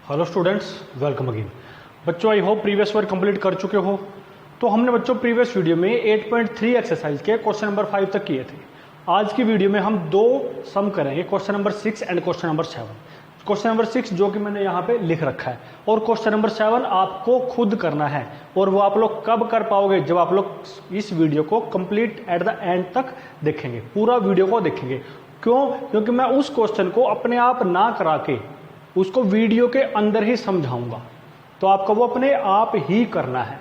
Hello students, welcome again. बच्चों, I hope previous work complete कर चुके हो। तो हमने बच्चों प्रीवियस वीडियो में 8.3 एक्सरसाइज के क्वेश्चन नंबर 5 तक किए थे। आज की वीडियो में हम दो सम करेंगे, question number 6 and question number 7। Question number 6 जो कि मैंने यहाँ पे लिख रखा है, और क्वेश्चन नंबर 7 आपको खुद करना है। और वो आप लोग कब कर पाओगे? जब आप लोग इस वीडियो को कंप्लीट एट द एंड तक देखेंगे, पूरा वीडियो को देखेंगे। क्यों? क्योंकि मैं उस क्वेश्चन को अपने आप ना करा के उसको वीडियो के अंदर ही समझाऊंगा, तो आपको वो अपने आप ही करना है।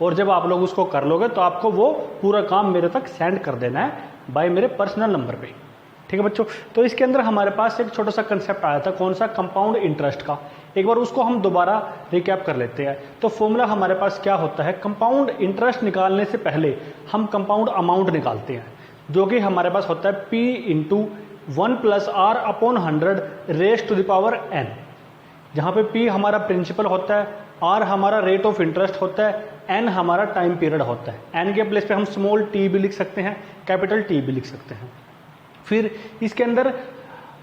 और जब आप लोग उसको कर लोगे तो आपको वो पूरा काम मेरे तक सेंड कर देना है बाय मेरे पर्सनल नंबर पे। ठीक है बच्चों? तो इसके अंदर हमारे पास एक छोटा सा कंसेप्ट आया था, कौन सा? कंपाउंड इंटरेस्ट का। एक बार उसको हम दोबारा रिकैप कर लेते हैं। तो फॉर्मूला हमारे पास क्या होता है? कंपाउंड इंटरेस्ट निकालने से पहले हम कंपाउंड अमाउंट निकालते हैं, जो कि हमारे पास होता है P into 1 plus r upon 100 raise to the power n, जहां पे P हमारा प्रिंसिपल होता है, R हमारा रेट ऑफ इंटरेस्ट होता है, N हमारा टाइम पीरियड होता है। N के प्लेस पे हम स्मॉल t भी लिख सकते हैं, कैपिटल T भी लिख सकते हैं। फिर इसके अंदर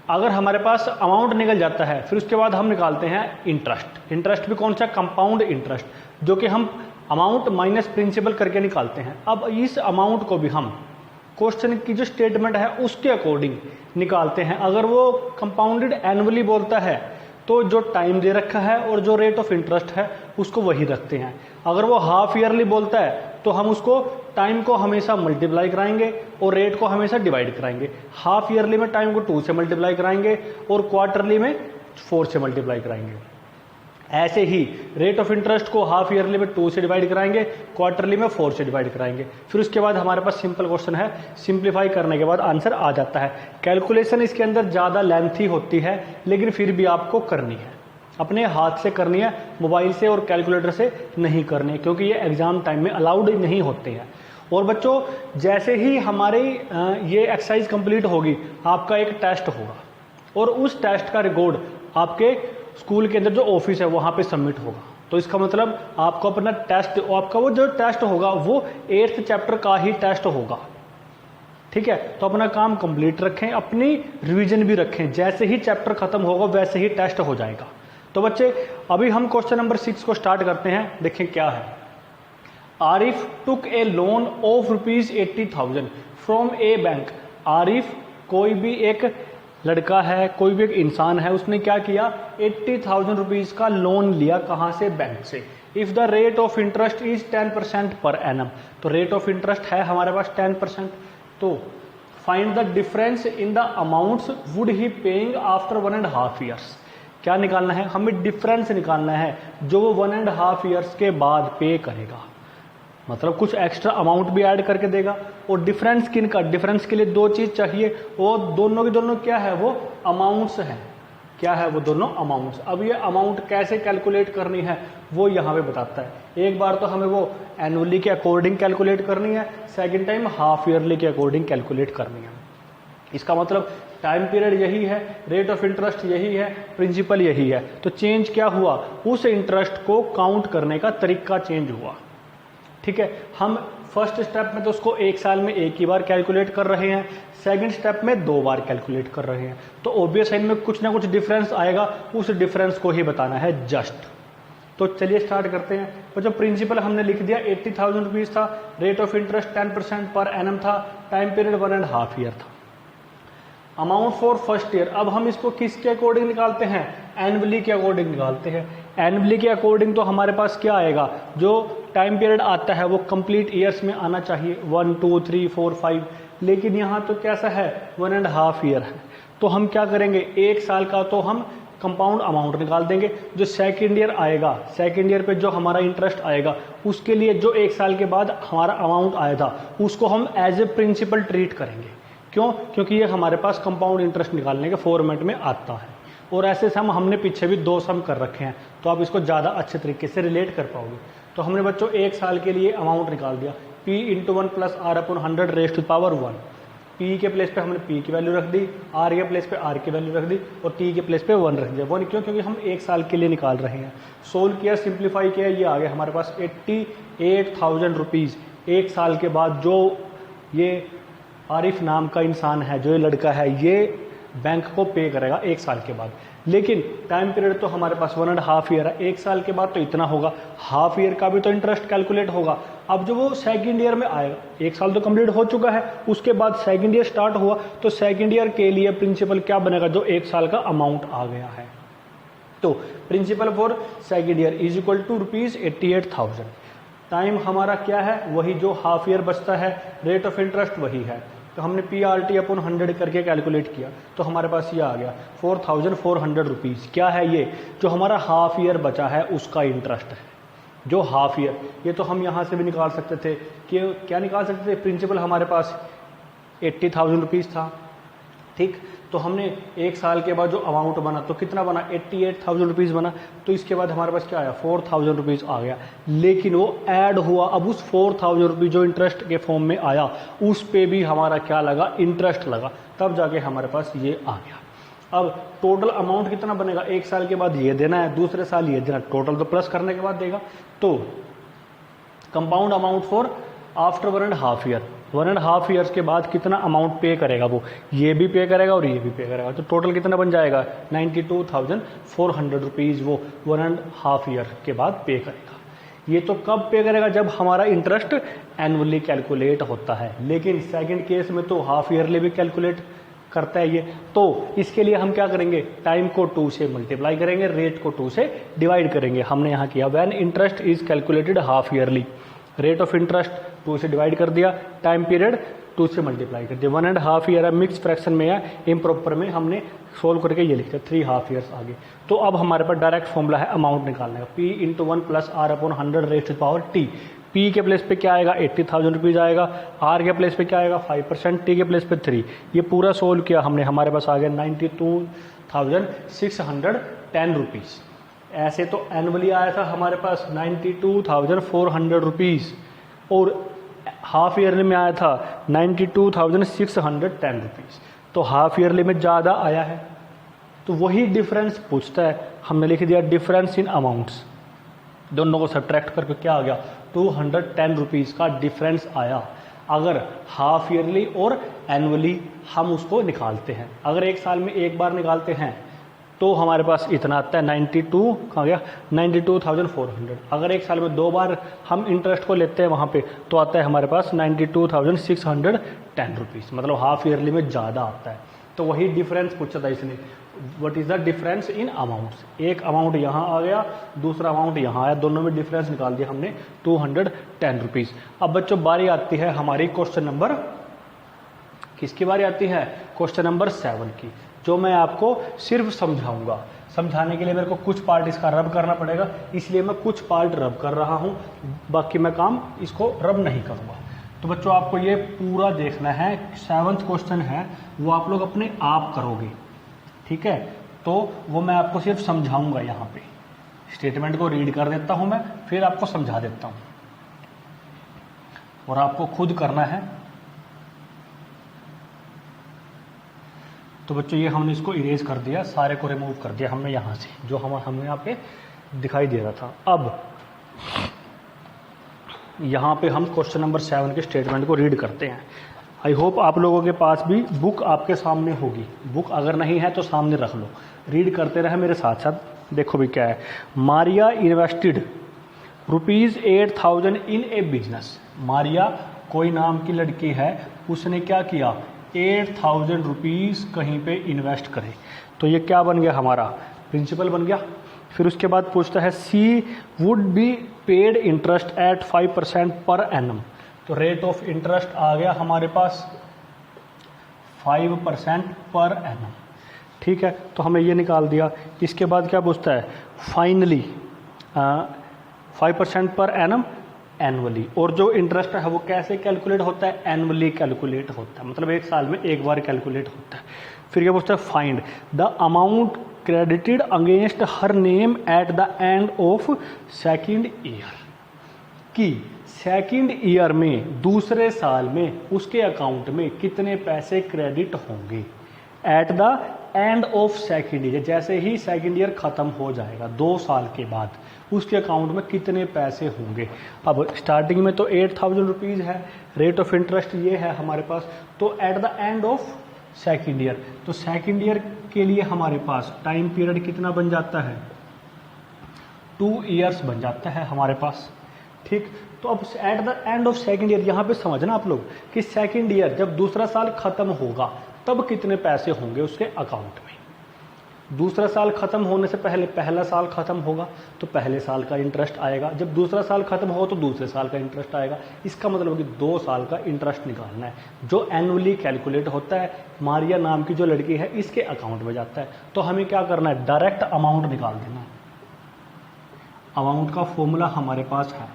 अगर हमारे पास अमाउंट निकल जाता है, फिर उसके बाद हम निकालते हैं इंटरेस्ट। इंटरेस्ट भी कौन सा? कंपाउंड इंटरेस्ट, जो कि हम अमाउंट माइनस प्रिंसिपल करके निकालते हैं। अब इस अमाउंट को भी हम क्वेश्चन की जो स्टेटमेंट है उसके अकॉर्डिंग निकालते हैं। अगर वो कंपाउंडेड एनुअली बोलता है तो जो टाइम दे रखा है और जो रेट ऑफ इंटरेस्ट है उसको वही रखते हैं। अगर वो हाफ ईयरली बोलता है तो हम उसको टाइम को हमेशा मल्टीप्लाई कराएंगे और रेट को हमेशा डिवाइड कराएंगे। हाफ ईयरली में टाइम को 2 से मल्टीप्लाई कराएंगे और क्वार्टरली में 4 से मल्टीप्लाई कराएंगे। ऐसे ही रेट ऑफ इंटरेस्ट को हाफ ईयरली में 2 से डिवाइड कराएंगे, क्वार्टरली में 4 से डिवाइड कराएंगे। फिर उसके बाद हमारे पास सिंपल क्वेश्चन है, सिंप्लीफाई करने के बाद आंसर आ जाता है। कैलकुलेशन इसके अंदर ज़्यादा लेंथी होती है, लेकिन फिर भी आपको करनी है, अपने हाथ से करनी है, मोबाइल से और कैलकुलेटर से नहीं करनी है, क्योंकि ये एग्जाम टाइम में अलाउड नहीं होते हैं। और बच्चों, जैसे ही हमारी ये एक्सरसाइज कंप्लीट होगी, आपका एक टेस्ट होगा और उस टेस्ट का रिकॉर्ड आपके स्कूल के अंदर जो ऑफिस है वहाँ पे सबमिट होगा। तो इसका मतलब आपको अपना टेस्ट, आपका वो जो टेस्ट होगा वो 8th चैप्टर का ही टेस्ट होगा। ठीक है? तो अपना काम कंप्लीट रखें, अपनी रिवीजन भी रखें। जैसे ही चैप्टर खत्म होगा वैसे ही टेस्ट हो जाएगा। तो बच्चे, अभी हम क्वेश्चन नंबर 6 को स्टार्ट करते हैं। देखें क्या है। Arif took a loan of ₹80,000 from a bank. Arif कोई भी एक लड़का है, कोई भी एक इंसान है, उसने क्या किया? 80,000 रुपीज का लोन लिया। कहाँ से? बैंक से। If the rate of interest is 10% per annum, तो रेट ऑफ इंटरेस्ट है हमारे पास 10%। तो find the difference in the amounts would he paying after 1.5 years. क्या निकालना है? हमें डिफरेंस निकालना है जो वो 1.5 ईयर्स के बाद पे करेगा। मतलब कुछ एक्स्ट्रा अमाउंट भी ऐड करके देगा। और डिफरेंस किन का? डिफरेंस के लिए दो चीज चाहिए, और दोनों की दोनों क्या है? वो अमाउंट्स हैं। क्या है? वो दोनों अमाउंट्स। अब ये अमाउंट कैसे कैलकुलेट करनी है वो यहाँ पे बताता है। एक बार तो हमें वो एनुअली के अकॉर्डिंग कैलकुलेट करनी है, सेकेंड टाइम हाफ ईयरली के अकॉर्डिंग कैलकुलेट करनी है। इसका मतलब टाइम पीरियड यही है, रेट ऑफ इंटरेस्ट यही है, प्रिंसिपल यही है। तो चेंज क्या हुआ? उस इंटरेस्ट को काउंट करने का तरीका चेंज हुआ। ठीक है? हम फर्स्ट स्टेप में तो उसको 1 साल में एक ही बार कैलकुलेट कर रहे हैं, सेकंड स्टेप में 2 बार कैलकुलेट कर रहे हैं। तो ऑब्वियस इनमें कुछ ना कुछ डिफरेंस आएगा, उस डिफरेंस को ही बताना है जस्ट। तो चलिए स्टार्ट करते हैं। तो जो प्रिंसिपल हमने लिख दिया 80,000 रुपीज था, rate of interest 10% per annum था, टाइम पीरियड 1.5 ईयर था। अमाउंट फॉर फर्स्ट ईयर, अब हम इसको किसके अकॉर्डिंग निकालते हैं? एनुअली के अकॉर्डिंग निकालते हैं। एनुअली के अकॉर्डिंग तो हमारे पास क्या आएगा? जो टाइम पीरियड आता है वो कंप्लीट ईयर्स में आना चाहिए, 1 2 3 4 5, लेकिन यहाँ तो कैसा है? 1.5 ईयर है। तो हम क्या करेंगे? 1 साल का तो हम कंपाउंड अमाउंट निकाल देंगे। जो सेकेंड ईयर आएगा, सेकेंड ईयर पे जो हमारा इंटरेस्ट आएगा, उसके लिए जो 1 साल के बाद हमारा अमाउंट आया था उसको हम एज ए प्रिंसिपल ट्रीट करेंगे। क्यों? क्योंकि ये हमारे पास कंपाउंड इंटरेस्ट निकालने के फॉर्मेट में आता है। और ऐसे सम हमने पीछे भी 2 सम कर रखे हैं, तो आप इसको ज़्यादा अच्छे तरीके से रिलेट कर पाओगे। तो हमने बच्चों 1 साल के लिए अमाउंट निकाल दिया, P into 1 plus r upon 100 raise to power 1। P के प्लेस पे हमने P की वैल्यू रख दी, R के प्लेस पे R की वैल्यू रख दी, और T के प्लेस पे 1 रख दिया। 1 क्यों? क्योंकि हम 1 साल के लिए निकाल रहे हैं। सोल्व किया, सिंप्लीफाई किया, ये आ गया हमारे पास 88,000 रुपीज़। 1 साल के बाद जो ये आरिफ नाम का इंसान है, जो ये लड़का है, ये बैंक को पे करेगा 1 साल के बाद। लेकिन टाइम पीरियड तो हमारे पास 1.5 ईयर है, 1 साल के बाद तो इतना होगा, हाफ ईयर का भी तो इंटरेस्ट कैलकुलेट होगा। अब जो वो सेकंड ईयर में आएगा, 1 साल तो कंप्लीट हो चुका है, उसके बाद सेकंड ईयर स्टार्ट हुआ, तो सेकंड ईयर के लिए प्रिंसिपल क्या बनेगा, जो 1 साल का अमाउंट आ गया है। तो principal for second year is equal to ₹88,000। Time हमारा क्या है, वही जो हाफ ईयर बचता है, रेट ऑफ इंटरेस्ट वही है। तो हमने PRT/100 करके कैलकुलेट किया, तो हमारे पास ये आ गया 4,400 रुपीज़। क्या है ये, जो हमारा हाफ ईयर बचा है उसका इंटरेस्ट है, जो हाफ ईयर। ये तो हम यहाँ से भी निकाल सकते थे कि क्या निकाल सकते थे, प्रिंसिपल हमारे पास 80,000 रुपीज़ था, ठीक। तो हमने 1 साल के बाद जो अमाउंट बना, तो कितना बना, 88,000 रुपीज़ बना। तो इसके बाद हमारे पास क्या आया, 4,000 रुपीज़ आ गया। लेकिन वो ऐड हुआ, अब उस 4,000 रुपीज़ जो इंटरेस्ट के फॉर्म में आया, उस पे भी हमारा क्या लगा, इंटरेस्ट लगा, तब जाके हमारे पास ये आ गया। अब टोटल अमाउंट कितना बनेगा, 1 साल के बाद ये देना है, दूसरे साल ये देना, टोटल तो प्लस करने के बाद देगा। तो compound amount for after 1.5 year, 1.5 years के बाद कितना अमाउंट पे करेगा, वो ये भी पे करेगा और ये भी पे करेगा, तो टोटल कितना बन जाएगा, 92,400 रुपीज़ वो 1.5 ईयर के बाद पे करेगा। ये तो कब पे करेगा, जब हमारा इंटरेस्ट एनुअली कैलकुलेट होता है। लेकिन सेकंड केस में तो हाफ ईयरली भी कैलकुलेट करता है ये। तो इसके लिए हम क्या करेंगे, टाइम को 2 से मल्टीप्लाई करेंगे, रेट को 2 से डिवाइड करेंगे। हमने यहाँ किया, when interest is calculated half yearly, rate of interest 2 से डिवाइड कर दिया, टाइम पीरियड 2 से मल्टीप्लाई कर दिया। 1.5 ईयर है, मिक्स फ्रैक्शन में है, इम्प्रॉपर में हमने सोल्व करके ये लिखा 3 हाफ ईयर्स आगे। तो अब हमारे पास डायरेक्ट फॉर्मूला है अमाउंट निकालने का, P × 1 + R/100 raised to the power T। P के प्लेस पे क्या आएगा, 80,000 रुपीज़ आएगा, R के प्लेस पे क्या आएगा, 5%, T के प्लेस पे 3। ये पूरा सोल्व किया हमने, हमारे पास आ गया 92,610 रुपीज़। ऐसे तो एनुअली आया था हमारे पास 92,400 रुपीज़, और हाफ ईयरली में आया था 92,610 रुपीज़। तो हाफ ईयरली में ज़्यादा आया है, तो वही डिफरेंस पूछता है। हमने लिख दिया डिफरेंस इन अमाउंट्स, दोनों को सब्ट्रैक्ट करके क्या आ गया, 210 रुपीज़ का डिफरेंस आया। अगर हाफ ईयरली और एनुअली हम उसको निकालते हैं, अगर 1 साल में एक बार निकालते हैं तो हमारे पास इतना आता है 92, कहाँ गया, 92,400। अगर 1 साल में 2 बार हम इंटरेस्ट को लेते हैं वहाँ पे, तो आता है हमारे पास 92,610 रुपीज़, मतलब हाफ ईयरली में ज़्यादा आता है। तो वही डिफरेंस पूछा था इसने, what is the difference in amounts. एक अमाउंट यहाँ आ गया, दूसरा अमाउंट यहाँ आया, दोनों में डिफरेंस निकाल दिया हमने 210 रुपीज़। अब बच्चों बारी आती है हमारी क्वेश्चन नंबर, किसकी बारी आती है, क्वेश्चन नंबर 7 की, जो मैं आपको सिर्फ समझाऊंगा। समझाने के लिए मेरे को कुछ पार्ट इसका रब करना पड़ेगा, इसलिए मैं कुछ पार्ट रब कर रहा हूँ, बाकी मैं काम इसको रब नहीं करूँगा। तो बच्चों आपको ये पूरा देखना है, 7th क्वेश्चन है वो आप लोग अपने आप करोगे, ठीक है। तो वो मैं आपको सिर्फ समझाऊंगा, यहाँ पे स्टेटमेंट को रीड कर देता हूँ मैं, फिर आपको समझा देता हूँ, और आपको खुद करना है। तो बच्चों ये हमने इसको इरेज कर दिया, सारे को रिमूव कर दिया हमने यहाँ से, जो हमें यहाँ पे दिखाई दे रहा था। अब यहाँ पे हम क्वेश्चन नंबर 7 के स्टेटमेंट को रीड करते हैं। आई होप आप लोगों के पास भी बुक आपके सामने होगी, बुक अगर नहीं है तो सामने रख लो, रीड करते रहे मेरे साथ साथ। देखो भी क्या है, मारिया इन्वेस्टेड ₹8,000 इन ए बिजनेस। मारिया कोई नाम की लड़की है, उसने क्या किया, 8,000 रुपीज़ कहीं पे इन्वेस्ट करे। तो ये क्या बन गया, हमारा प्रिंसिपल बन गया। फिर उसके बाद पूछता है she would be paid interest at 5% per annum. तो रेट ऑफ इंटरेस्ट आ गया हमारे पास 5% पर एनम, ठीक है। तो हमें ये निकाल दिया। इसके बाद क्या पूछता है, फाइनली 5% पर एनम एनुअली, और जो इंटरेस्ट है वो कैसे कैलकुलेट होता है, एनुअली कैलकुलेट होता है, मतलब 1 साल में एक बार कैलकुलेट होता है। फिर क्या पूछता है, find the amount credited against her name at the end of second year, कि सेकंड ईयर में, दूसरे साल में उसके अकाउंट में कितने पैसे क्रेडिट होंगे। At the end of second year, जैसे ही सेकंड ईयर खत्म हो जाएगा 2 साल के बाद, उसके अकाउंट में कितने पैसे होंगे। अब स्टार्टिंग में तो 8,000 रुपीज़ है, रेट ऑफ इंटरेस्ट ये है हमारे पास, तो at the end of second year. तो सेकेंड ईयर के लिए हमारे पास टाइम पीरियड कितना बन जाता है, 2 ईयर्स बन जाता है हमारे पास। ठीक, तो अब at the end of second year यहाँ पे समझना आप लोग कि सेकेंड ईयर जब दूसरा साल खत्म होगा तब कितने पैसे होंगे उसके अकाउंट में। दूसरा साल खत्म होने से पहले पहला साल खत्म होगा तो पहले साल का इंटरेस्ट आएगा, जब दूसरा साल खत्म हो तो दूसरे साल का इंटरेस्ट आएगा। इसका मतलब कि 2 साल का इंटरेस्ट निकालना है जो एनुअली कैलकुलेट होता है। मारिया नाम की जो लड़की है इसके अकाउंट में जाता है। तो हमें क्या करना है, डायरेक्ट अमाउंट निकाल देना है। अमाउंट का फॉर्मूला हमारे पास है,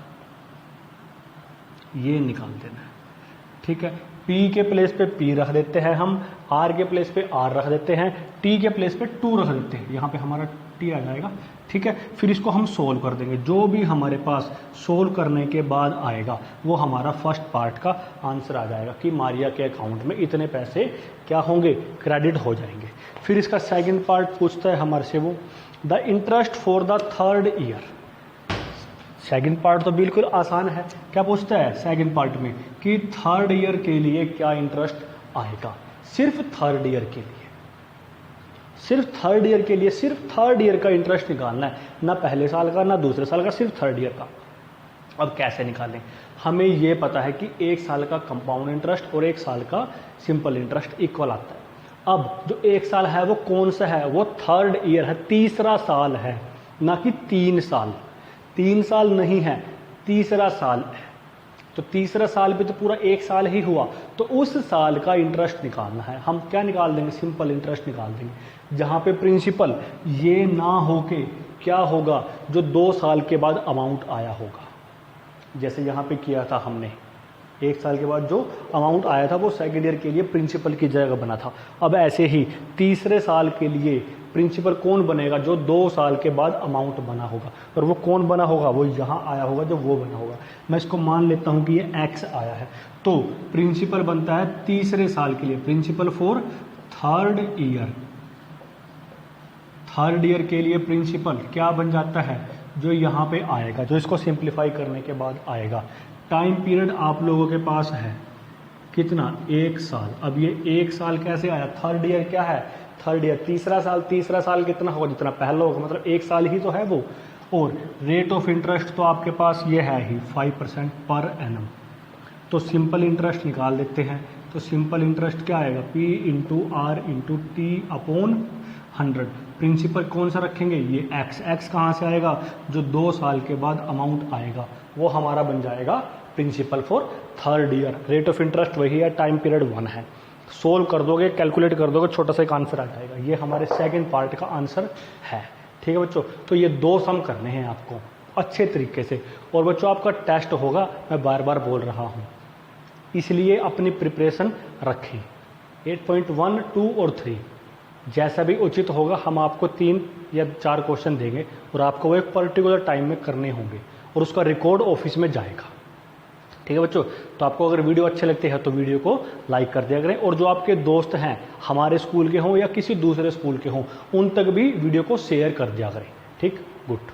ये निकाल देना है। ठीक है, P के प्लेस पे P रख देते हैं हम, R के प्लेस पे R रख देते हैं, T के प्लेस पे 2 रख देते हैं, यहाँ पे हमारा T आ जाएगा। ठीक है, फिर इसको हम सोल्व कर देंगे। जो भी हमारे पास सोल्व करने के बाद आएगा वो हमारा फर्स्ट पार्ट का आंसर आ जाएगा कि मारिया के अकाउंट में इतने पैसे क्या होंगे, क्रेडिट हो जाएंगे। फिर इसका सेकेंड पार्ट पूछता है हमारे से वो the interest for the third year. Second part तो बिल्कुल आसान है। क्या पूछता है सेकंड पार्ट में कि थर्ड ईयर के लिए क्या इंटरेस्ट आएगा, सिर्फ थर्ड ईयर के लिए, सिर्फ थर्ड ईयर के लिए, सिर्फ थर्ड ईयर का इंटरेस्ट निकालना है, ना पहले साल का ना दूसरे साल का, सिर्फ थर्ड ईयर का। अब कैसे निकालें, हमें ये पता है कि 1 साल का कंपाउंड इंटरेस्ट और 1 साल का सिंपल इंटरेस्ट इक्वल आता है। अब जो 1 साल है वो कौन सा है, वो थर्ड ईयर है, तीसरा साल है, ना कि 3 साल। 3 साल नहीं है, तीसरा साल है। तो तीसरा साल भी तो पूरा 1 साल ही हुआ, तो उस साल का इंटरेस्ट निकालना है। हम क्या निकाल देंगे, सिंपल इंटरेस्ट निकाल देंगे, जहां पे प्रिंसिपल ये ना होके क्या होगा, जो 2 साल के बाद अमाउंट आया होगा। जैसे यहाँ पे किया था हमने, 1 साल के बाद जो अमाउंट आया था वो सेकेंड ईयर के लिए प्रिंसिपल की जगह बना था। अब ऐसे ही तीसरे साल के लिए प्रिंसिपल कौन बनेगा, जो 2 साल के बाद अमाउंट बना होगा। और वो कौन बना होगा, वो यहाँ आया होगा जो वो बना होगा। मैं इसको मान लेता हूँ कि ये x आया है, तो प्रिंसिपल बनता है तीसरे साल के लिए, principal for third year. Third year के लिए प्रिंसिपल क्या बन जाता है, जो यहाँ पे आएगा, जो इसको सिंप्लीफाई करने के बाद आएगा। टाइम पीरियड आप लोगों के पास है कितना, 1 साल। अब ये 1 साल कैसे आया, थर्ड ईयर क्या है, थर्ड ईयर तीसरा साल कितना होगा, जितना पहला होगा, मतलब 1 साल ही तो है वो। और रेट ऑफ इंटरेस्ट तो आपके पास ये है ही 5% पर एनम। तो सिंपल इंटरेस्ट निकाल देते हैं। तो सिंपल इंटरेस्ट क्या आएगा, P into r into t upon 100। Principal कौन सा रखेंगे, ये x कहाँ से आएगा, जो 2 साल के बाद अमाउंट आएगा वो हमारा बन जाएगा principal for third year. Rate of interest वही है, टाइम पीरियड 1 है। सोल्व कर दोगे, कैलकुलेट कर दोगे, छोटा सा एक आंसर आ जाएगा। ये हमारे सेकंड पार्ट का आंसर है। ठीक है बच्चों, तो ये 2 सम करने हैं आपको अच्छे तरीके से। और बच्चों आपका टेस्ट होगा, मैं बार बार बोल रहा हूँ, इसलिए अपनी प्रिपरेशन रखें। 8.1, 2 और 3 जैसा भी उचित होगा, हम आपको 3 या 4 क्वेश्चन देंगे और आपको वो एक पर्टिकुलर टाइम में करने होंगे और उसका रिकॉर्ड ऑफिस में जाएगा। ठीक है बच्चों, तो आपको अगर वीडियो अच्छे लगते हैं तो वीडियो को लाइक कर दिया करें, और जो आपके दोस्त हैं हमारे स्कूल के हों या किसी दूसरे स्कूल के हों, उन तक भी वीडियो को शेयर कर दिया करें। ठीक, गुड।